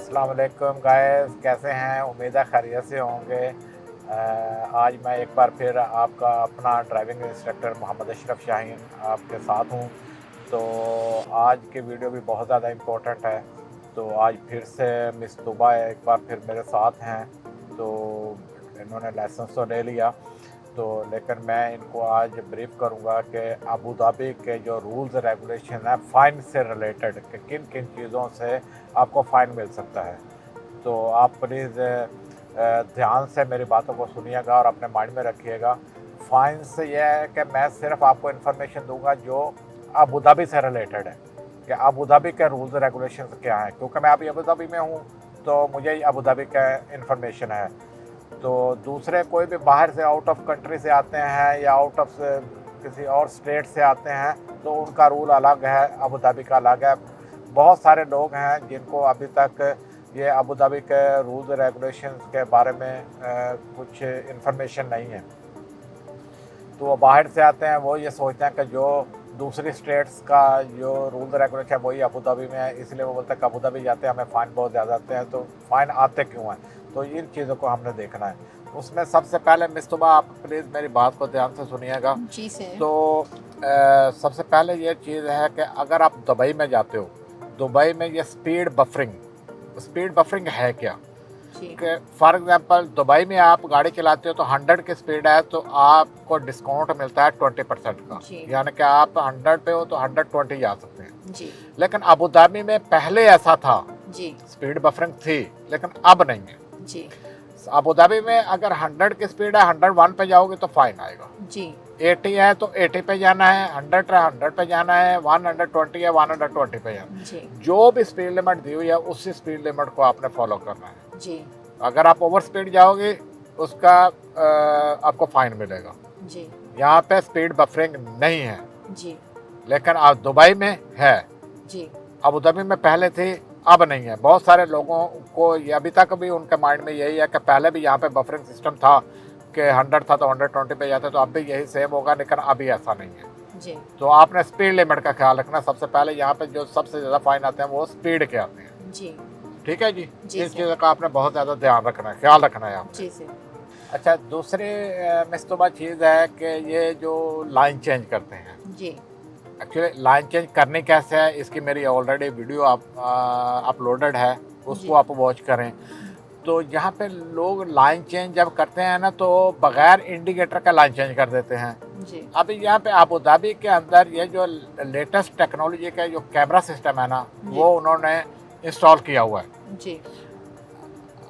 अस्सलाम वालेकुम गाइस, कैसे हैं? उम्मीद है खैरियत से होंगे। आज मैं एक बार फिर आपका अपना ड्राइविंग इंस्ट्रक्टर मोहम्मद अशरफ शाहीन आपके साथ हूं। तो आज की वीडियो भी बहुत ज़्यादा इम्पोर्टेंट है। तो आज फिर से मिस तुबा एक बार फिर मेरे साथ हैं। तो इन्होंने लाइसेंस तो ले लिया, तो लेकिन मैं इनको आज ब्रीफ करूंगा कि अबू धाबी के जो रूल्स रेगुलेशन है फ़ाइन से रिलेटेड, कि किन किन चीज़ों से आपको फ़ाइन मिल सकता है। तो आप प्लीज़ ध्यान से मेरी बातों को सुनिएगा और अपने माइंड में रखिएगा। फ़ाइन से यह है कि मैं सिर्फ आपको इन्फॉर्मेशन दूंगा जो अबू धाबी से रिलेटेड है, कि अबू धाबी के रूल्स रेगुलेशन क्या हैं, क्योंकि मैं अभी अबू धाबी में हूँ तो मुझे अबू धाबी का इन्फॉर्मेशन है। तो दूसरे कोई भी बाहर से आउट ऑफ कंट्री से आते हैं या आउट ऑफ किसी और स्टेट से आते हैं तो उनका रूल अलग है, अबू धाबी का अलग है। बहुत सारे लोग हैं जिनको अभी तक ये अबू धाबी के रूल्स रेगुलेशंस के बारे में कुछ इन्फॉर्मेशन नहीं है। तो वो बाहर से आते हैं, वो ये सोचते हैं कि जो दूसरी स्टेट्स का जो रूल रेगुलेशन है वही अबू धाबी में है, इसलिए वो बोलते हैं कि अबू धाबी जाते हैं हमें फ़ाइन बहुत ज़्यादा आते हैं। तो फ़ाइन आते क्यों हैं, तो इन चीज़ों को हमने देखना है। उसमें सबसे पहले मिस्तबा आप प्लीज़ मेरी बात को ध्यान से सुनिएगा। जी सर। तो सबसे पहले ये चीज़ है कि अगर आप दुबई में जाते हो, दुबई में ये स्पीड बफरिंग है क्या? कि फॉर एग्जांपल दुबई में आप गाड़ी चलाते हो तो 100 की स्पीड है तो आपको डिस्काउंट मिलता है 20% का, यानी कि आप 100 पे हो तो 120 जा सकते हैं जी। लेकिन अबू धाबी में पहले ऐसा था जी। स्पीड बफरिंग थी, लेकिन अब नहीं है जी। अबू धाबी में अगर 100 की स्पीड है 101 पे जाओगे तो फाइन आएगा जी। 80 है तो 80 पे जाना है, 100 है 100 पे जाना है, 120 है 120 पे जाना है। जो भी स्पीड लिमिट दी हुई है उसी स्पीड लिमिट को आपने फॉलो करना है जी। अगर आप ओवर स्पीड जाओगे उसका आपको फाइन मिलेगा जी। यहाँ पे स्पीड बफरिंग नहीं है जी। लेकिन अब दुबई में है जी। अबू धाबी में पहले थी, अब नहीं है। बहुत सारे लोगों को ये अभी तक भी उनके माइंड में यही है कि पहले भी यहाँ पे बफरिंग सिस्टम था कि 100 था तो 120 पे जाते, तो अब भी यही सेम होगा, लेकिन अभी ऐसा नहीं है जी। तो आपने स्पीड लिमिट का ख्याल रखना। सबसे पहले यहाँ पे जो सबसे ज़्यादा फाइन आते हैं वो स्पीड के आते हैं जी। ठीक है जी। जी इस चीज़ का आपने बहुत ज़्यादा ध्यान रखना है, ख्याल रखना है आपने। जी सर। अच्छा, दूसरी मिस्तबा चीज़ है कि ये जो लाइन चेंज करते हैं, जी। एक्चुअली लाइन चेंज करनी कैसे है इसकी मेरी ऑलरेडी वीडियो अपलोडेड है, उसको आप वॉच करें। तो यहाँ पे लोग लाइन चेंज जब करते हैं ना तो बगैर इंडिकेटर का लाइन चेंज कर देते हैं जी। अभी यहाँ पे अबू धाबी के अंदर ये जो लेटेस्ट टेक्नोलॉजी का जो कैमरा सिस्टम है ना वो उन्होंने इंस्टॉल किया हुआ है जी।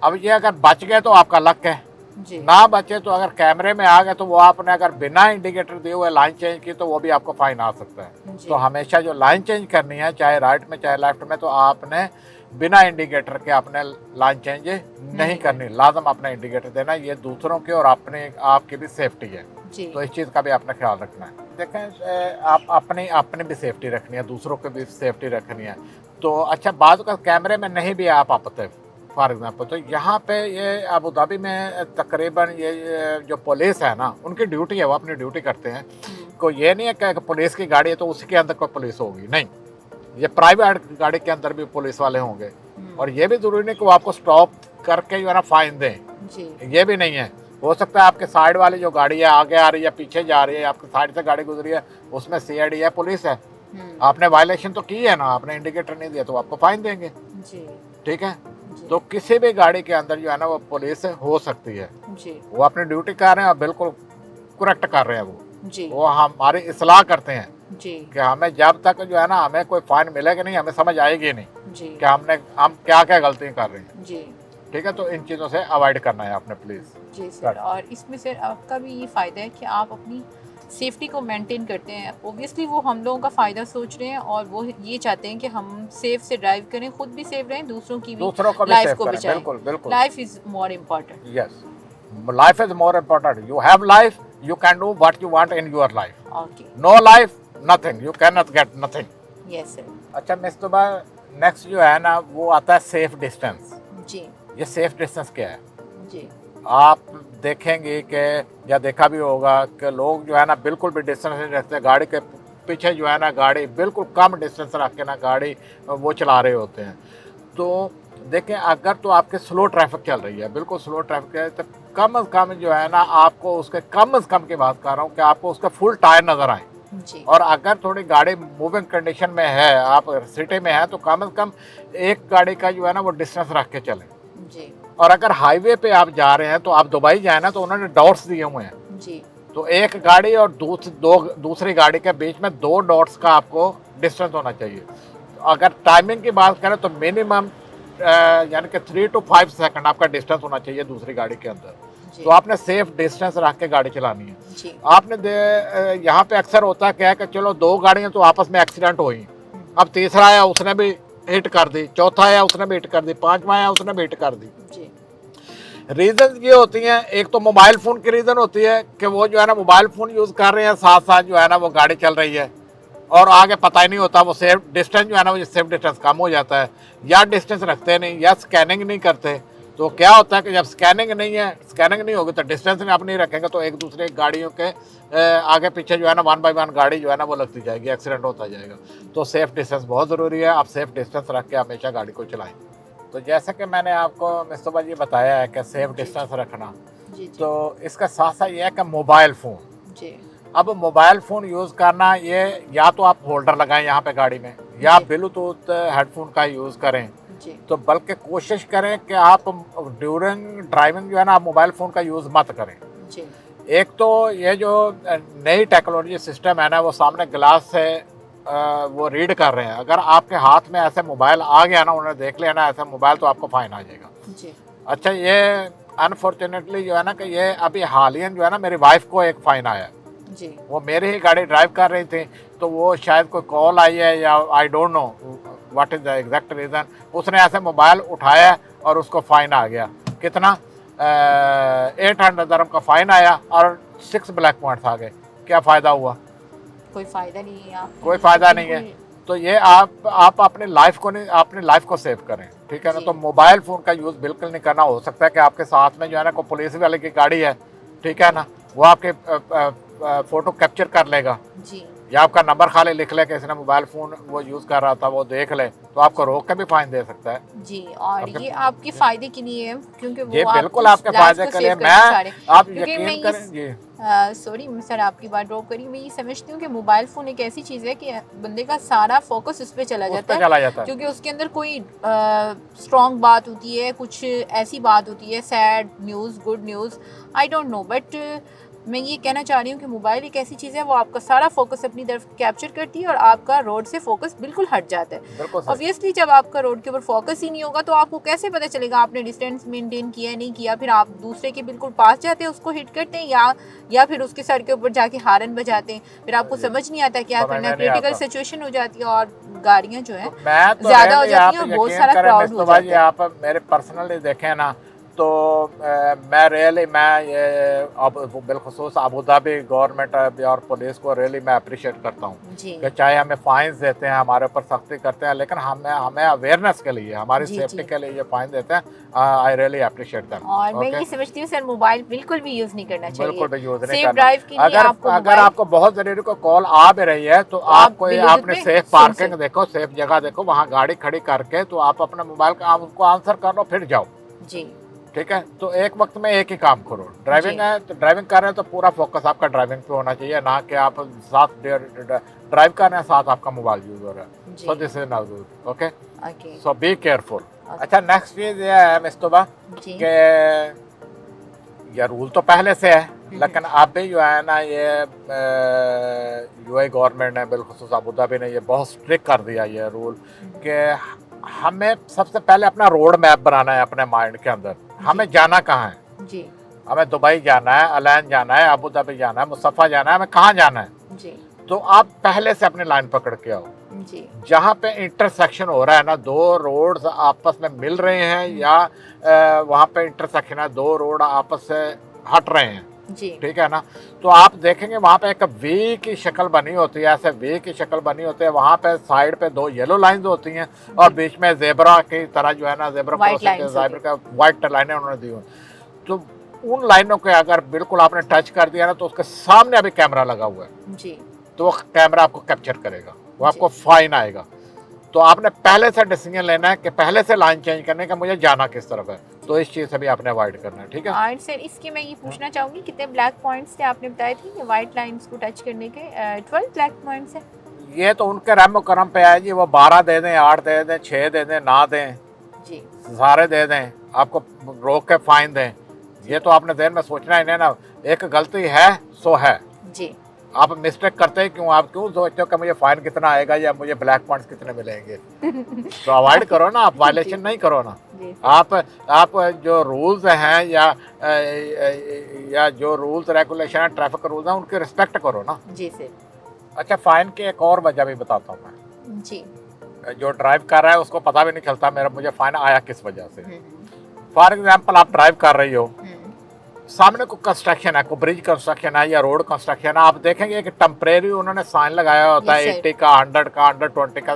अब ये अगर बच गए तो आपका लक है जी। ना बचे तो अगर कैमरे में आ गए तो वो आपने अगर बिना इंडिकेटर दिए हुए लाइन चेंज की तो वो भी आपको फाइन आ सकता है। तो हमेशा जो लाइन चेंज करनी है चाहे राइट में चाहे लेफ्ट में, तो आपने बिना इंडिकेटर के आपने लाइन चेंज नहीं करनी, लाजम अपना इंडिकेटर देना। ये दूसरों की और अपने आपकी भी सेफ्टी है तो इस चीज़ का भी आपने ख्याल रखना है। देखें, आप अपनी भी सेफ्टी रखनी है, दूसरों की भी सेफ्टी रखनी है। तो अच्छा, बात का कैमरे में नहीं भी आप आते फॉर एग्जांपल, तो यहाँ पे ये अबू धाबी में तकरीबन ये जो पुलिस है ना उनकी ड्यूटी है, वो अपनी ड्यूटी करते हैं। कोई ये नहीं है कि पुलिस की गाड़ी है तो उसके अंदर कोई पुलिस होगी, नहीं, ये प्राइवेट गाड़ी के अंदर भी पुलिस वाले होंगे। और ये भी जरूरी नहीं कि वो आपको स्टॉप करके जो है ना फाइन दें जी। ये भी नहीं है, हो सकता है आपके साइड वाली जो गाड़ी है आगे आ रही है पीछे जा रही है, आपके साइड से गाड़ी गुजरी है उसमें CID है, पुलिस है, आपने वायलेशन तो की है ना, आपने इंडिकेटर नहीं दिया तो आपको फाइन देंगे जी। ठीक है, तो किसी भी गाड़ी के अंदर जो है ना वो पुलिस हो सकती है जी। वो अपनी ड्यूटी कर रहे हैं और बिल्कुल करेक्ट कर रहे हैं वो हमारी इस्लाह करते हैं जी। कि हमें जब तक जो है ना हमें कोई फाइन मिलेगा नहीं, हमें समझ आएगी नहीं जी। कि हम क्या क्या गलती कर रहे हैं जी। ठीक है, तो इन चीज़ों से अवॉइड करना है आपने प्लीज़ जी सर। और इसमें सर आपका भी ये फ़ायदा है कि आप अपनी सेफ्टी को मेंटेन करते हैं। ओबियसली वो हम लोगों का फ़ायदा सोच रहे हैं और वो ये चाहते हैं कि हम सेफ से ड्राइव करें, खुद भी सेफ रहें, दूसरों की भी लाइफ को बचाएं। बिल्कुल बिल्कुल, life is more important. Yes, life is more important. You have life, you can do what you want in your life. Okay. No life, nothing. You cannot get nothing. Yes sir. अच्छा मिस्तबा, next जो है ना वो आता है safe distance जी। ये safe distance क्या है जी? आप देखेंगे कि या देखा भी होगा कि लोग जो है ना बिल्कुल भी डिस्टेंस नहीं रखते, गाड़ी के पीछे जो है ना गाड़ी बिल्कुल कम डिस्टेंस रख के ना गाड़ी वो चला रहे होते हैं। तो देखिए अगर तो आपके स्लो ट्रैफिक चल रही है, बिल्कुल स्लो ट्रैफिक है, तो कम से कम जो है ना आपको उसके कम से कम की बात कर रहा हूँ कि आपको उसके फुल टायर नज़र आए। जी और अगर थोड़ी गाड़ी मूविंग कंडीशन में है, आप सिटी में है, तो कम से कम एक गाड़ी का जो है ना वो डिस्टेंस रख के चलें। जी और अगर हाईवे पे आप जा रहे हैं तो आप दुबई जाए ना, तो उन्होंने डॉट्स दिए हुए हैं। जी तो एक गाड़ी और दूसरी गाड़ी के बीच में 2 डॉट्स का आपको डिस्टेंस होना चाहिए। अगर टाइमिंग की बात करें तो मिनिमम यानी कि 3 to 5 सेकंड आपका डिस्टेंस होना चाहिए दूसरी गाड़ी के अंदर। जी तो आपने सेफ डिस्टेंस रख के गाड़ी चलानी है। जी आपने यहाँ पे अक्सर होता क्या है कि चलो 2 गाड़ियां तो आपस में एक्सीडेंट हुई, अब तीसरा आया उसने भी हिट कर दी, चौथा आया उसने भी हिट कर दी, पांचवा आया उसने भी हिट कर दी। जी रीजन ये होती हैं, एक तो मोबाइल फ़ोन की रीज़न होती है कि वो जो है ना मोबाइल फ़ोन यूज़ कर रहे हैं, साथ साथ जो है ना वो गाड़ी चल रही है और आगे पता ही नहीं होता, वो सेफ डिस्टेंस जो है ना वो सेफ डिस्टेंस कम हो जाता है, या डिस्टेंस रखते नहीं, या स्कैनिंग नहीं करते। तो क्या होता है कि जब स्कैनिंग नहीं होगी तो डिस्टेंस आप नहीं रखेंगे तो एक दूसरे गाड़ियों के आगे पीछे जो है ना 1 by 1 गाड़ी जो है ना वो लगती जाएगी, एक्सीडेंट होता जाएगा। तो सेफ डिस्टेंस बहुत ज़रूरी है, आप सेफ डिस्टेंस रख के हमेशा गाड़ी को चलाएं। तो जैसे कि मैंने आपको मिस्तबा जी बताया है कि सेफ डिस्टेंस रखना, जी तो इसका साथ साथ ये है कि मोबाइल फ़ोन, जी अब मोबाइल फ़ोन यूज़ करना, ये या तो आप होल्डर लगाएं यहाँ पे गाड़ी में, या जी। ब्लूटूथ हेडफोन का यूज़ करें। जी तो बल्कि कोशिश करें कि आप ड्यूरिंग ड्राइविंग जो है ना आप मोबाइल फ़ोन का यूज़ मत करें। जी एक तो ये जो नई टेक्नोलॉजी सिस्टम है ना वो सामने ग्लास से वो रीड कर रहे हैं, अगर आपके हाथ में ऐसे मोबाइल आ गया ना, उन्होंने देख लिया ना ऐसा मोबाइल, तो आपको फ़ाइन आ जाएगा। जी अच्छा, ये अनफॉर्चुनेटली जो है ना कि ये अभी हालियन जो है ना मेरी वाइफ को एक फ़ाइन आया है। जी वो मेरी ही गाड़ी ड्राइव कर रही थी, तो वो शायद कोई कॉल आई है या I don't know what is the exact reason, उसने ऐसे मोबाइल उठाया और उसको फ़ाइन आ गया। कितना? 800 दरम का फ़ाइन आया और 6 ब्लैक पॉइंट्स आ गए। क्या फ़ायदा हुआ? कोई फ़ायदा नहीं है आप कोई फ़ायदा नहीं है। तो ये आप अपनी लाइफ को नहीं, अपनी लाइफ को सेव करें, ठीक है ना। जी तो मोबाइल फ़ोन का यूज़ बिल्कुल नहीं करना। हो सकता है कि आपके साथ में जो है ना कोई पुलिस वाले की गाड़ी है, ठीक है ना, वो आपके फ़ोटो कैप्चर कर लेगा, जी या आपका नंबर खाली लिख ले कि इसने मोबाइल फ़ोन वो यूज़ कर रहा था, वो देख ले, तो आपको रोक के भी फ़ाइन दे सकता है। जी। और आपके ये आपके फ़ायदे के लिए है, क्योंकि ये वो बिल्कुल आपकी आपके लाइफ फ़ायदे को के लिए। सेव करना चाह रहे हैं। आप क्योंकि मैं यकीन ये करें जी। सॉरी सर, आपकी बात ड्रॉप करी, मैं ये समझती हूँ कि मोबाइल फ़ोन एक ऐसी चीज़ है कि बंदे का सारा फोकस उस पर चला उस जाता पे है, चला जाता है। क्योंकि उसके अंदर कोई स्ट्रॉन्ग बात होती है, कुछ ऐसी बात होती है, sad news, good news, I don't know, but मैं ये कहना चाह रही हूँ कि मोबाइल एक ऐसी चीज़ है, वो आपका सारा फोकस अपनी तरफ कैप्चर करती है और आपका रोड से फोकस बिल्कुल हट जाता है। बिल्कुल सही। ऑब्वियसली जब आपका रोड के ऊपर फोकस ही नहीं होगा तो आपको कैसे पता चलेगा आपने डिस्टेंस मेंटेन किया नहीं किया, फिर आप दूसरे के बिल्कुल पास जाते हैं, उसको हिट करते हैं, या फिर उसके सर के ऊपर जाके हारन बजाते हैं, फिर आपको समझ नहीं आता क्या समझ करना है, में नहीं क्रिटिकल आता। सिचुएशन हो जाती है और गाड़ियाँ जो है तो मैं तो ज़्यादा हो really जाती आप हैं और बहुत यकीन सारा करें क्राउड हो मुस्तफा जी, जाता है। आप मेरे पर्सनली देखें ना, तो मैं रियली मैं ये अब बिलखसूस अबू धाबी गवर्नमेंट और पुलिस को रियली मैं अप्रिशिएट करता हूँ जी कि चाहे हमें फाइन्स देते हैं, हमारे ऊपर सख्ती करते हैं, लेकिन हमें अवेयरनेस के लिए, हमारी जी सेफ्टी जी। के लिए ये फाइन देते हैं। I really appreciate them. और मैं ओके, ये समझती हूँ सर, मोबाइल बिल्कुल भी यूज़ नहीं करना चाहिए। बिल्कुल भी यूज़ नहीं सेफ करना। ड्राइव के लिए अगर आपको अगर मोबाइल, आपको बहुत ज़रूरी को कॉल आ भी रही है तो तो आप आपको ब्लूटूथ आपने में सेफ सुन पार्किंग सकते। देखो, सेफ जगह देखो, वहाँ गाड़ी खड़ी करके तो आप अपने मोबाइल का आप उसको आंसर कर लो, फिर जाओ, जी ठीक है। तो एक वक्त में एक ही काम करो। जी ड्राइविंग है तो ड्राइविंग कर रहे हैं तो पूरा फोकस आपका ड्राइविंग पे होना चाहिए, ना कि आप साथ ड्राइव कर रहे हैं साथ आपका मोबाइल यूज़ हो रहा है। जी। So this is not good. Okay, okay so be careful. Okay. अच्छा, नेक्स्ट चीज़ ये है मिस्तबा जी कि ये रूल तो पहले से है, लेकिन अब भी जो है ना ये यूएई गवर्नमेंट ने, बिलखुसूस अबू धाबी ने, ये बहुत स्ट्रिक्ट कर दिया ये रूल कि हमें सबसे पहले अपना रोड मैप बनाना है अपने माइंड के अंदर। हमें जी जाना कहाँ है? जी हमें दुबई जाना है, अलैन जाना है, अबू धाबी जाना है, मुस्तफ़ा जाना है, हमें कहाँ जाना है? जी तो आप पहले से अपनी लाइन पकड़ के आओ। जी जहाँ पे इंटरसेक्शन हो रहा है ना, दो रोड्स आपस में मिल रहे हैं, या वहाँ पे इंटरसेक्शन है, दो रोड आपस से हट रहे हैं, जी ठीक है ना, तो आप देखेंगे वहाँ पे एक वी की शक्ल बनी होती है, ऐसे वी की शक्ल बनी होती है। वहाँ पे साइड पे दो येलो लाइंस होती हैं और बीच में जेब्रा की तरह जो है ना, zebra White crossing lines zebra का वाइट लाइनें उन्होंने दी हुई। तो उन लाइनों के अगर बिल्कुल आपने टच कर दिया ना, तो उसके सामने अभी कैमरा लगा हुआ है, जी तो वो कैमरा आपको कैप्चर करेगा, वो आपको फाइन आएगा। तो आपने पहले से डिसीजन लेना है कि पहले से लाइन चेंज करने का मुझे जाना किस तरफ है, तो इस चीज़ से भी आपने अवॉइड करना है, ठीक है। और सर इसके मैं ये पूछना चाहूँगी कितने ब्लैक पॉइंट्स थे आपने बताए थे कि वाइट लाइंस को टच करने के 12 ब्लैक पॉइंट्स है। ये तो उनके रहम करम पे है जी, वो 12 दे दें, 8 दे दें, 6 दे दें, ना दें जी सारे दे दें, आपको रोक के फाइन दें, ये तो आपने देर में सोचना ही नहीं ना। एक गलती है सो है, जी आप मिस्टेक करते हैं क्यों, आप क्यों सोचते हो कि मुझे फाइन कितना आएगा या मुझे ब्लैक पॉइंट्स कितने मिलेंगे। तो अवॉइड करो ना, आप वायलेशन नहीं करो ना। जी आप जो रूल्स हैं या जो रूल्स रेगुलेशन है, ट्रैफिक रूल्स हैं, उनकी रिस्पेक्ट करो ना। जी सर अच्छा, फाइन की एक और वजह भी बताता हूँ मैं। जी जो ड्राइव कर रहा है उसको पता भी नहीं चलता मुझे फाइन आया किस वजह से। फॉर एग्जाम्पल आप ड्राइव कर रही हो, सामने को कंस्ट्रक्शन है, को ब्रिज कंस्ट्रक्शन है या रोड कंस्ट्रक्शन है, आप देखेंगे कि टेम्परेरी उन्होंने साइन लगाया होता है 80 का, 100 का, 120 का,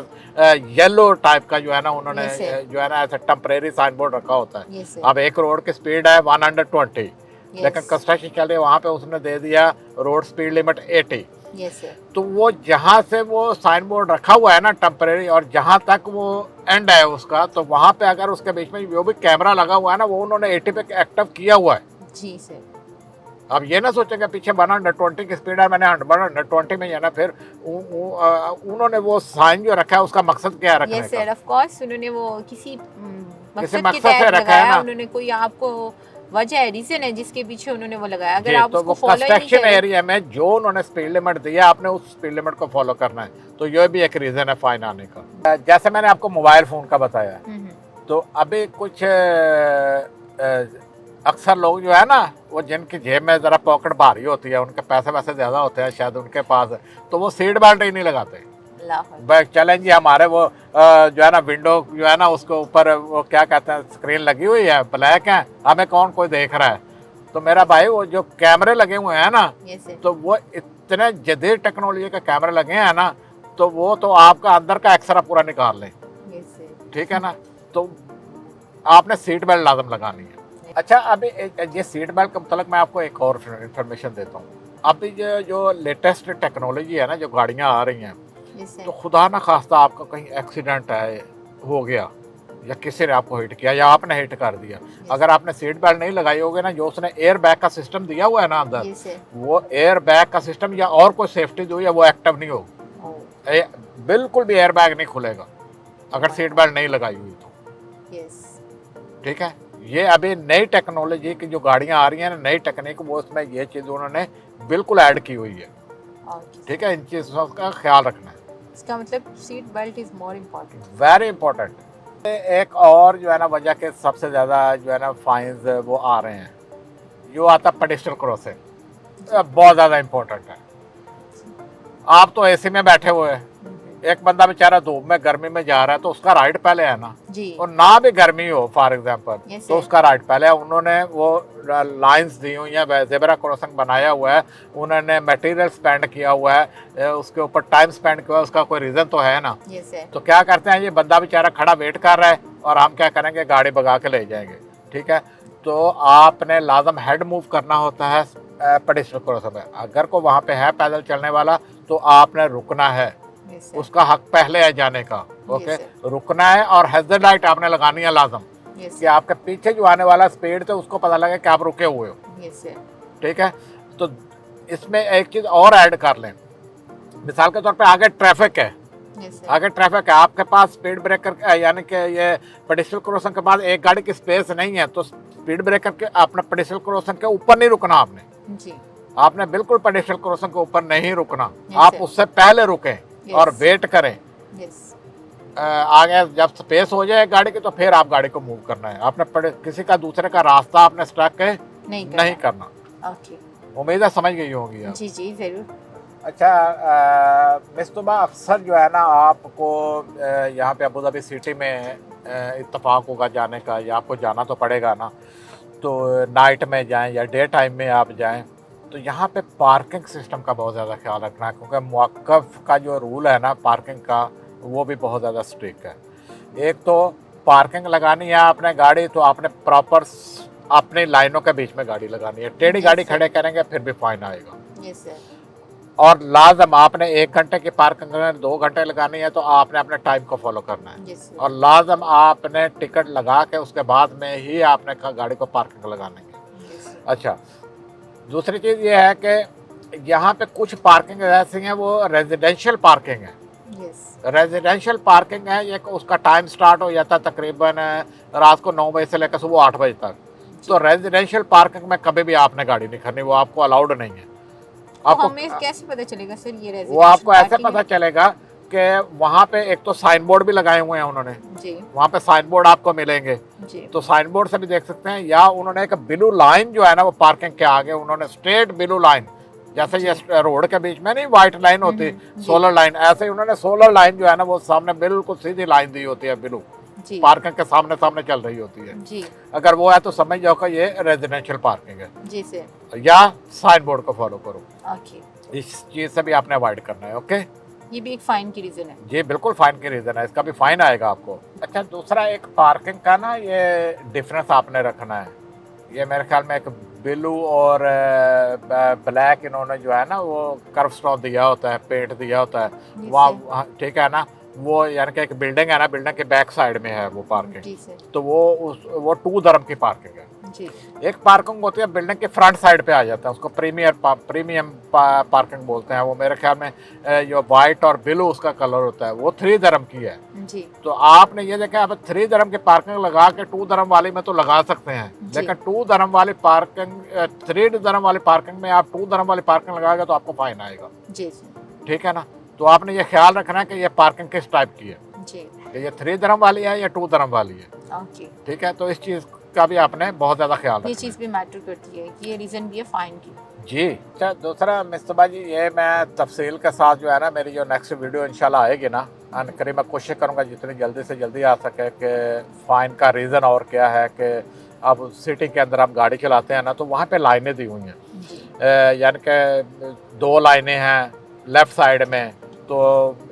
येलो टाइप का जो है ना, उन्होंने जो है ना ऐसा टेम्परेरी साइन बोर्ड रखा होता है। अब एक रोड की स्पीड है 120, लेकिन कंस्ट्रक्शन चल रही है वहाँ पे उसने दे दिया रोड स्पीड लिमिट 80। तो वो जहाँ से वो साइन बोर्ड रखा हुआ है ना टेम्परेरी, और जहाँ तक वो एंड है उसका, तो वहाँ पे अगर उसके बीच में जो भी कैमरा लगा हुआ है ना, वो उन्होंने 80 पे एक्टिव किया हुआ है। जी सर। अब ये ना सोचेंगे पीछे 120 की स्पीड है, मैंने 120 में जाना, फिर उन्होंने वो साइन जो रखा है उसका मकसद क्या रखने का? सर ऑफ कोर्स उन्होंने वो किसी मकसद से रखा है ना, उन्होंने कोई आपको वजह है, रीजन है जिसके पीछे उन्होंने वो लगाया। अगर आप तो उसको वो फॉलो नहीं कंस्ट्रक्शन एरिया में जो उन्होंने स्पीड लिमिट दिया, आपने उस स्पीड लिमिट को फॉलो करना है, तो ये भी एक रीजन है फाइन आने का। जैसे मैंने आपको मोबाइल फोन का बताया, तो अभी कुछ अक्सर लोग जो है ना, वो जिनकी जेब में ज़रा पॉकेट भारी होती है, उनके पैसे वैसे ज़्यादा होते हैं शायद उनके पास, तो वो सीट बेल्ट ही नहीं लगाते। चलें जी, हमारे वो जो है ना विंडो जो है ना, उसके ऊपर वो क्या कहते हैं, स्क्रीन लगी हुई है, ब्लैक है, हमें कौन कोई देख रहा है, तो मेरा भाई वो जो कैमरे लगे हुए हैं ना, तो वो इतने जदीद टेक्नोलॉजी के कैमरे लगे हैं ना, तो वो तो आपका अंदर का एक्सरा पूरा निकाल लें, ठीक है ना। तो आपने सीट बेल्ट लाजम लगानी है। अच्छा, अभी ये सीट बेल्ट के मतलब मैं आपको एक और इन्फॉर्मेशन देता हूँ। अभी जो लेटेस्ट टेक्नोलॉजी है ना, जो गाड़ियाँ आ रही हैं, तो खुदा ना खास्ता आपका कहीं एक्सीडेंट है हो गया, या किसी ने आपको हिट किया या आपने हिट कर दिया, अगर आपने सीट बेल्ट नहीं लगाई होगी ना, जो उसने एयर बैग का सिस्टम दिया हुआ है ना अंदर, वो एयर बैग का सिस्टम या और कोई सेफ्टी जो है वो एक्टिव नहीं होगी, बिल्कुल भी एयर बैग नहीं खुलेगा अगर सीट बेल्ट नहीं लगाई हुई तो। ठीक है, ये अभी नई टेक्नोलॉजी की जो गाड़ियाँ आ रही हैं ना, नई टेक्निक, वो उसमें ये चीज़ उन्होंने बिल्कुल ऐड की हुई है। ठीक है, इन चीज़ों का ख्याल रखना है। इसका मतलब seat belt is more important, very important. एक और जो है ना वजह के सबसे ज़्यादा जो है ना फाइन्स वो आ रहे हैं, जो आता पेडेस्ट्रियन क्रॉसिंग, बहुत ज़्यादा इम्पोर्टेंट है। आप तो एसी में बैठे हुए हैं, एक बंदा बेचारा धूप में गर्मी में जा रहा है, तो उसका राइट पहले है ना जी। और ना भी गर्मी हो फॉर एग्जांपल, तो उसका राइट पहले है। उन्होंने वो लाइंस दी हुई हैं, ज़ेब्रा क्रॉसिंग बनाया हुआ है, उन्होंने मटेरियल स्पेंड किया हुआ है, उसके ऊपर टाइम स्पेंड किया, उसका कोई रीज़न तो है ना। तो क्या करते हैं, ये बंदा बेचारा खड़ा वेट कर रहा है और हम क्या करेंगे, गाड़ी भगा के ले जाएंगे। ठीक है, तो आपने लाजम हेड मूव करना होता है पेडेस्ट्रियन क्रॉसिंग में। अगर को वहाँ पे है पैदल चलने वाला, तो आपने रुकना है, उसका हक पहले है जाने का। ओके, रुकना है, और हैज़र्ड लाइट आपने लगानी है लाजम, कि आपके पीछे जो आने वाला स्पीड थे उसको पता लगे कि आप रुके हुए हो। ठीक है, तो इसमें एक चीज़ और ऐड कर लें, मिसाल के तौर पे आगे ट्रैफिक है, आगे ट्रैफिक है, आपके पास स्पीड ब्रेकर यानी कि ये पेडेस्ट्रियन क्रॉसिंग के बाद एक गाड़ी की स्पेस नहीं है, तो स्पीड ब्रेकर के अपने पेडेस्ट्रियन क्रॉसिंग के ऊपर नहीं रुकना आपने बिल्कुल पेडेस्ट्रियन क्रॉसिंग के ऊपर नहीं रुकना, आप उससे पहले रुकें और वेट करें। आगे जब स्पेस हो जाए गाड़ी की, तो फिर आप गाड़ी को मूव करना है। आपने किसी का दूसरे का रास्ता आपने स्टॉक नहीं करना। उम्मीद है समझ गई होगी आप। जी जी जरूर। अच्छा मिस तुबा, अक्सर जो है ना आपको यहाँ पे अबू धाबी सिटी में इत्तेफाक होगा जाने का, या आपको जाना तो पड़ेगा ना, तो नाइट में जाएं या डे टाइम में आप जाएं, तो यहाँ पे पार्किंग सिस्टम का बहुत ज़्यादा ख्याल रखना है, क्योंकि मौक़िफ़ का जो रूल है ना पार्किंग का, वो भी बहुत ज़्यादा स्ट्रिक्ट है। एक तो पार्किंग लगानी है आपने गाड़ी, तो आपने प्रॉपर अपनी लाइनों के बीच में गाड़ी लगानी है। टेढ़ी गाड़ी खड़े करेंगे फिर भी फाइन आएगा। और लाजम आपने 1 घंटे की पार्किंग में 2 घंटे लगानी है तो आपने अपने टाइम को फॉलो करना है। Yes sir. और लाजम आपने टिकट लगा के उसके बाद में ही आपने गाड़ी को पार्किंग लगानी है। Yes sir. अच्छा, दूसरी चीज़ ये है कि यहाँ पे कुछ पार्किंग ऐसी हैं वो रेजिडेंशियल पार्किंग है। यस। रेजिडेंशियल पार्किंग है, ये उसका टाइम स्टार्ट हो जाता है तकरीबन रात को 9 बजे से लेकर सुबह 8 बजे तक। तो रेजिडेंशियल पार्किंग में कभी भी आपने गाड़ी नहीं करनी, वो आपको अलाउड नहीं है। तो आपको हमें कैसे पता चलेगा सर ये वो रेजिडेंशियल आपको ऐसे पार्किंग पता है? चलेगा कि वहाँ पे एक तो साइन बोर्ड भी लगाए हुए हैं उन्होंने, जी वहाँ पे साइन बोर्ड आपको मिलेंगे, जी। तो साइन बोर्ड से भी देख सकते हैं। या उन्होंने एक ब्लू लाइन जो है ना वो पार्किंग के आगे उन्होंने स्ट्रेट ब्लू लाइन, जैसे ये रोड के बीच में नहीं व्हाइट लाइन होती, जी। सोलर लाइन, ऐसे ही उन्होंने सोलर लाइन जो है ना वो सामने बिल्कुल सीधी लाइन दी होती है, ब्लू जी पार्किंग के सामने सामने चल रही होती है। जी अगर वो है तो समझ जाओ कि ये रेजिडेंशियल पार्किंग है। जी सर। या साइन बोर्ड को फॉलो करो, ओके, इस चीज़ से भी आपने अवॉइड करना है। ओके ये भी एक फाइन की रीजन है। जी, बिल्कुल फाइन की रीज़न है, इसका भी फाइन आएगा आपको। अच्छा, दूसरा एक पार्किंग का ना ये डिफरेंस आपने रखना है। ये मेरे ख्याल में एक ब्लू और ब्लैक इन्होंने जो है ना वो कर्व स्टोन दिया होता है, पेंट दिया होता है जी वहाँ, ठीक है ना। वो यानी कि एक बिल्डिंग है ना, बिल्डिंग के बैक साइड में है वो पार्किंग। जी सर। तो वो 2 दरम की पार्किंग है। जी एक पार्किंग होती है बिल्डिंग के फ्रंट साइड पे आ जाता है, उसको प्रीमियम पार्किंग बोलते हैं। वो मेरे ख्याल में जो वाइट और ब्लू उसका कलर होता है वो 3 दरम की है। जी तो आपने ये देखा, आप 3 दरम की पार्किंग लगा के 2 दरम वाली में तो लगा सकते हैं, जी। लेकिन 2 दरम वाली पार्किंग 3 दरम वाली पार्किंग में आप 2 दरम वाली पार्किंग लगाएंगे तो आपको फाइन आएगा। जी सर। ठीक है ना। तो आपने ये ख्याल रखना है कि ये पार्किंग किस टाइप की है, जी कि ये 3 दरम वाली है या 2 दरम वाली है। ओके, ठीक है, तो इस चीज़ का भी आपने बहुत ज़्यादा ख्याल रखना ये है। चीज़ भी मैटर करती है कि ये रीज़न भी है फाइन की। जी। अच्छा, दूसरा मिस्तबा जी, ये मैं तफसील के साथ जो है ना मेरी जो नेक्स्ट वीडियो इंशाल्लाह आएगी ना, करीब मैं कोशिश करूँगा जितनी जल्दी से जल्दी आ सके कि फ़ाइन का रीज़न और क्या है। कि अब सिटी के अंदर आप गाड़ी चलाते हैं ना तो वहाँ पे लाइनें दी हुई हैं, जी यानी कि 2 लाइनें हैं लेफ़्ट साइड में। तो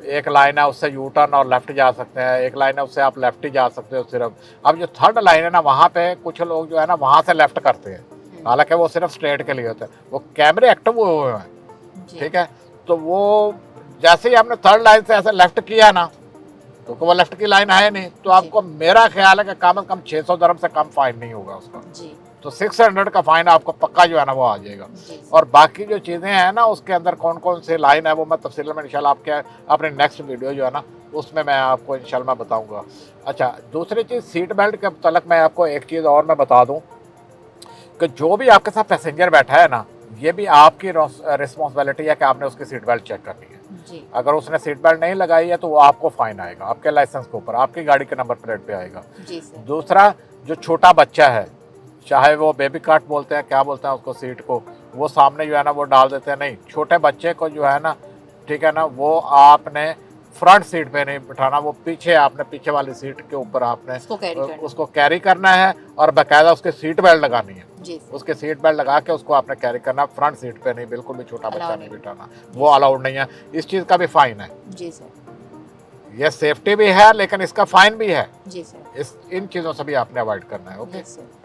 एक लाइन है उससे यू टर्न और लेफ़्ट जा सकते हैं, एक लाइन है उससे आप लेफ़्ट ही जा सकते हो सिर्फ। अब जो थर्ड लाइन है ना वहाँ पे कुछ लोग जो है ना वहाँ से लेफ़्ट करते हैं, हालांकि वो सिर्फ स्ट्रेट के लिए होता है, वो कैमरे एक्टिव हुए हैं। जी ठीक है, तो वो जैसे ही आपने थर्ड लाइन से ऐसे लेफ़्ट किया ना तो वो लेफ़्ट की लाइन है नहीं, तो आपको मेरा ख्याल है कि कम से कम 600 दरम से कम फाइन नहीं होगा उसका। जी तो 600 का फाइन आपको पक्का जो है ना वो आ जाएगा। जी और बाकी जो चीज़ें हैं ना उसके अंदर कौन कौन सी लाइन है वो मैं तफसील में इंशाल्लाह आपके अपने नेक्स्ट वीडियो जो है ना उसमें मैं आपको इंशाल्लाह बताऊंगा। अच्छा, दूसरी चीज़ सीट बेल्ट के तलक मैं आपको एक चीज़ और मैं बता दूं कि जो भी आपके साथ पैसेंजर बैठा है ना, ये भी आपकी रिस्पॉन्सिबिलिटी है कि आपने उसकी सीट बेल्ट चेक करनी है। जी अगर उसने सीट बेल्ट नहीं लगाई है तो वो आपको फाइन आएगा, आपके लाइसेंस के ऊपर, आपकी गाड़ी के नंबर प्लेट पे आएगा। जी सर। दूसरा, जो छोटा बच्चा है, चाहे वो बेबी कार्ट बोलते हैं, क्या बोलते हैं उसको, सीट को, वो सामने जो है ना वो डाल देते हैं। नहीं, छोटे बच्चे को जो है ना, ठीक है ना, वो आपने फ्रंट सीट पे नहीं बिठाना, वो पीछे, आपने पीछे वाली सीट के ऊपर आपने उसको कैरी करना है और बाकायदा उसके सीट बेल्ट लगानी है। जी सर। उसके सीट बेल्ट लगा के उसको आपने कैरी करना, फ्रंट सीट पे नहीं, बिल्कुल भी छोटा बच्चा Allowed नहीं नहीं। बिठाना, वो अलाउड नहीं है। इस चीज़ का भी फाइन है। जी सर। ये सेफ्टी भी है लेकिन इसका फाइन भी है। जी सर। इन चीज़ों से भी आपने अवॉइड करना है। Okay, yes sir.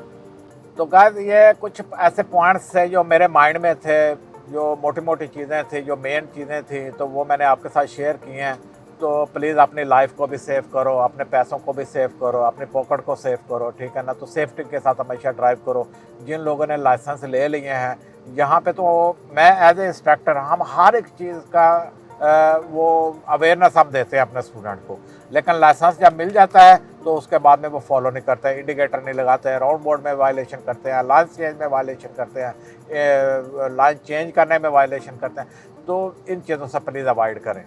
तो गाइस ये कुछ ऐसे पॉइंट्स थे जो मेरे माइंड में थे, जो मोटी मोटी चीज़ें थी, जो मेन चीज़ें थी, तो वो मैंने आपके साथ शेयर की हैं। तो प्लीज़ अपनी लाइफ को भी सेव करो, अपने पैसों को भी सेव करो, अपनी पॉकेट को सेव करो, ठीक है ना। तो सेफ्टी के साथ हमेशा ड्राइव करो। जिन लोगों ने लाइसेंस ले लिए हैं, यहाँ पे तो मैं एज ए इंस्ट्रक्टर, हम हर एक चीज़ का वो अवेयरनेस हम देते हैं अपने स्टूडेंट को, लेकिन लाइसेंस जब मिल जाता है तो उसके बाद में वो फॉलो नहीं करते हैं, इंडिकेटर नहीं लगाते हैं, राउंड बोर्ड में वायलेशन करते हैं, लाइन चेंज में वायलेशन करते हैं, लाइन चेंज करने में वायलेशन करते हैं। तो इन चीज़ों से प्लीज़ अवॉइड करें,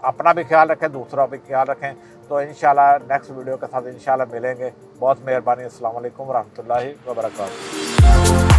अपना भी ख्याल रखें, दूसरा भी ख्याल रखें। तो इंशाल्लाह नेक्स्ट वीडियो के साथ इंशाल्लाह मिलेंगे। बहुत मेहरबानी। अस्सलाम वालेकुम रहमतुल्लाहि व बरकातहू।